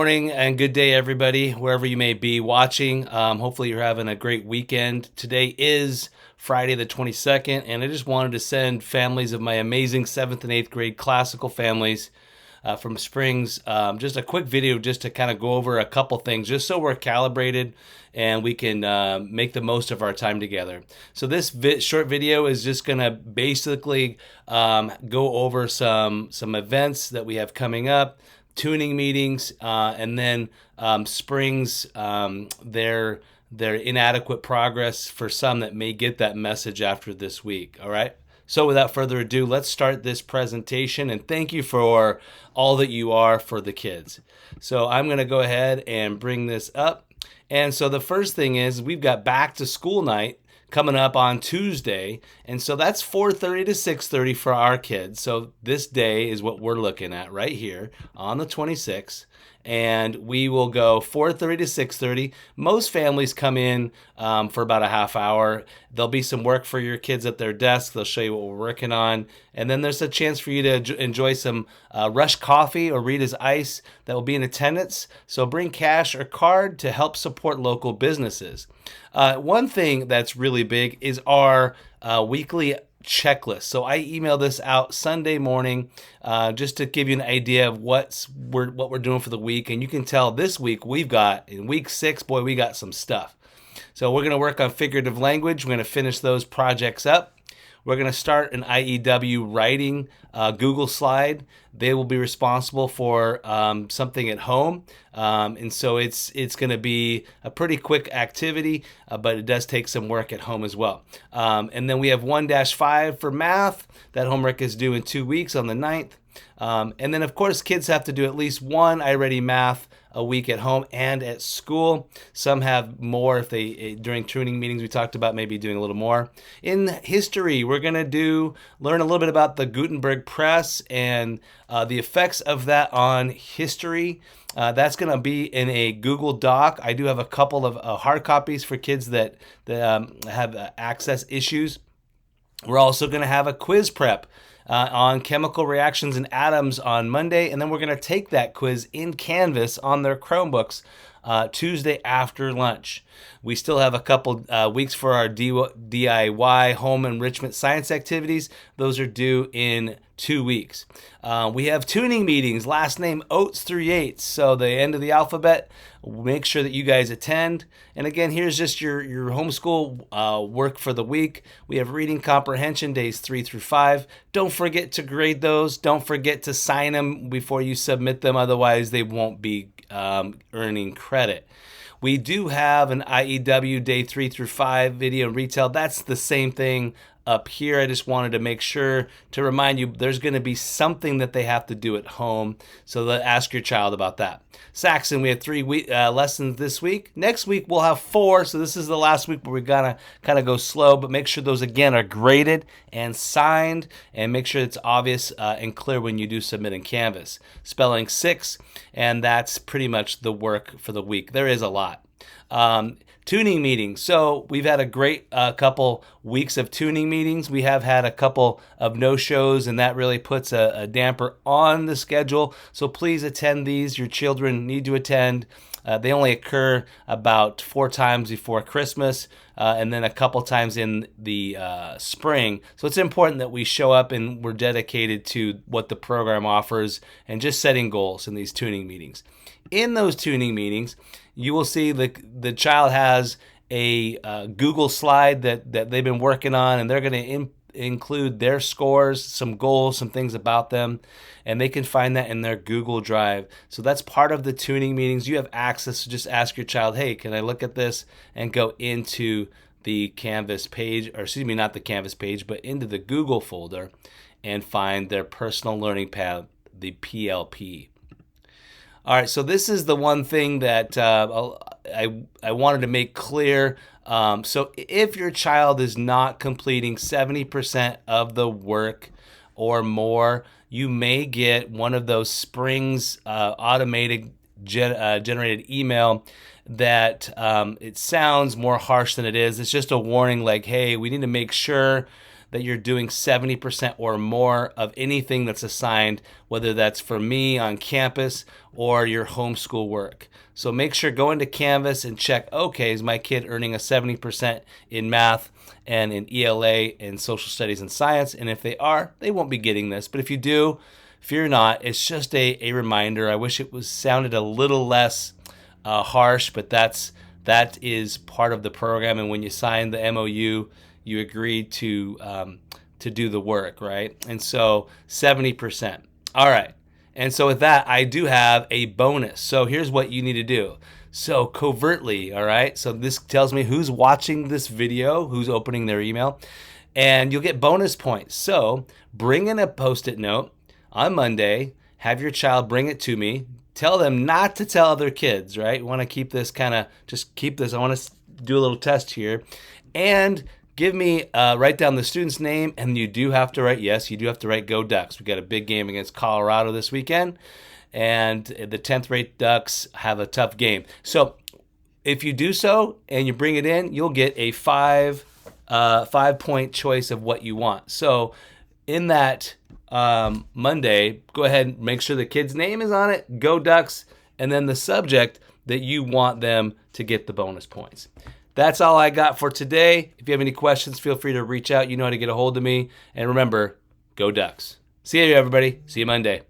Morning and good day, everybody, wherever you may be watching. Hopefully, you're having a great weekend. Today is Friday the 22nd, and I just wanted to send families of my amazing 7th and 8th grade classical families from Springs just a quick video just to kind of go over a couple things, just so we're calibrated and we can make the most of our time together. So this short video is just going to basically go over some events that we have coming up, tuning meetings, and then Springs, their inadequate progress for some that may get that message after this week. All right. So without further ado, let's start this presentation, and thank you for all that you are for the kids. So I'm going to go ahead and bring this up. And so the first thing is we've got back to school night coming up on Tuesday. And so that's 4:30 to 6:30 for our kids. So this day is what we're looking at right here on the 26th. And we will go 4:30 to 6:30. Most families come in for about a half hour. There'll be some work for your kids at their desk. They'll show you what we're working on. And then there's a chance for you to enjoy some Rush Coffee or Rita's Ice that will be in attendance. So bring cash or card to help support local businesses. One thing that's really big is our weekly checklist. So I email this out Sunday morning just to give you an idea of what we're doing for the week. And you can tell this week we've got, in week 6, boy, we got some stuff. So we're going to work on figurative language. We're going to finish those projects up. We're going to start an IEW writing Google slide. They will be responsible for something at home. And so it's going to be a pretty quick activity, but it does take some work at home as well. And then we have 1-5 for math. That homework is due in 2 weeks on the 9th. And then, of course, kids have to do at least one iReady Math a week at home and at school. Some have more if they, during tuning meetings, we talked about maybe doing a little more. In history, we're going to learn a little bit about the Gutenberg press and the effects of that on history. That's going to be in a Google Doc. I do have a couple of hard copies for kids that have access issues. We're also going to have a quiz prep on chemical reactions and atoms on Monday, and then we're going to take that quiz in Canvas on their Chromebooks Tuesday after lunch. We still have a couple weeks for our DIY home enrichment science activities. Those are due in 2 weeks. We have tuning meetings, last name Oates through Yates, so the end of the alphabet. Make sure that you guys attend. And again, here's just your homeschool work for the week. We have reading comprehension days 3 through 5. Don't forget to grade those. Don't forget to sign them before you submit them. Otherwise, they won't be earning credit. We do have an IEW day 3 through 5 video and retail. That's the same thing up here. I just wanted to make sure to remind you there's going to be something that they have to do at home. So ask your child about that. Saxon, we have 3 lessons this week. Next week we'll have 4. So this is the last week where we're going to kind of go slow, but make sure those again are graded and signed, and make sure it's obvious and clear when you do submit in Canvas. Spelling 6, and that's pretty much the work for the week. There is a lot. Tuning meetings. So we've had a great couple weeks of tuning meetings. We have had a couple of no-shows, and that really puts a damper on the schedule. So please attend these. Your children need to attend. They only occur about 4 times before Christmas, and then a couple times in the spring. So it's important that we show up and we're dedicated to what the program offers and just setting goals in these tuning meetings. In those tuning meetings, you will see the child has a Google slide that they've been working on, and they're going to include their scores, some goals, some things about them, and they can find that in their Google Drive. So that's part of the tuning meetings. You have access to just ask your child, hey, can I look at this, and go into the Canvas page, or excuse me, not the Canvas page, but into the Google folder and find their personal learning path, the PLP. All right, so this is the one thing that I wanted to make clear. So if your child is not completing 70% of the work or more, you may get one of those Springs automated generated email that it sounds more harsh than it is. It's just a warning like, hey, we need to make sure that you're doing 70% or more of anything that's assigned, whether that's for me on campus or your homeschool work. So make sure go into Canvas and check, okay, is my kid earning a 70% in math and in ELA and social studies and science? And if they are, they won't be getting this. But if you do, fear not, it's just a reminder. I wish it was sounded a little less harsh, but that is part of the program. And when you sign the MOU, you agreed to do the work, right? And so 70%. All right. And so with that, I do have a bonus. So here's what you need to do. So covertly, all right? So this tells me who's watching this video, who's opening their email, and you'll get bonus points. So bring in a Post-it note on Monday, have your child bring it to me, tell them not to tell other kids, right? You want to keep this just keep this. I want to do a little test here. And give me, write down the student's name, and you do have to write Go Ducks. We got a big game against Colorado this weekend, and the 10th rate Ducks have a tough game. So if you do so and you bring it in, you'll get a 5-point choice of what you want. So in that Monday, go ahead and make sure the kid's name is on it, Go Ducks, and then the subject that you want them to get the bonus points. That's all I got for today. If you have any questions, feel free to reach out. You know how to get a hold of me. And remember, Go Ducks. See you, everybody. See you Monday.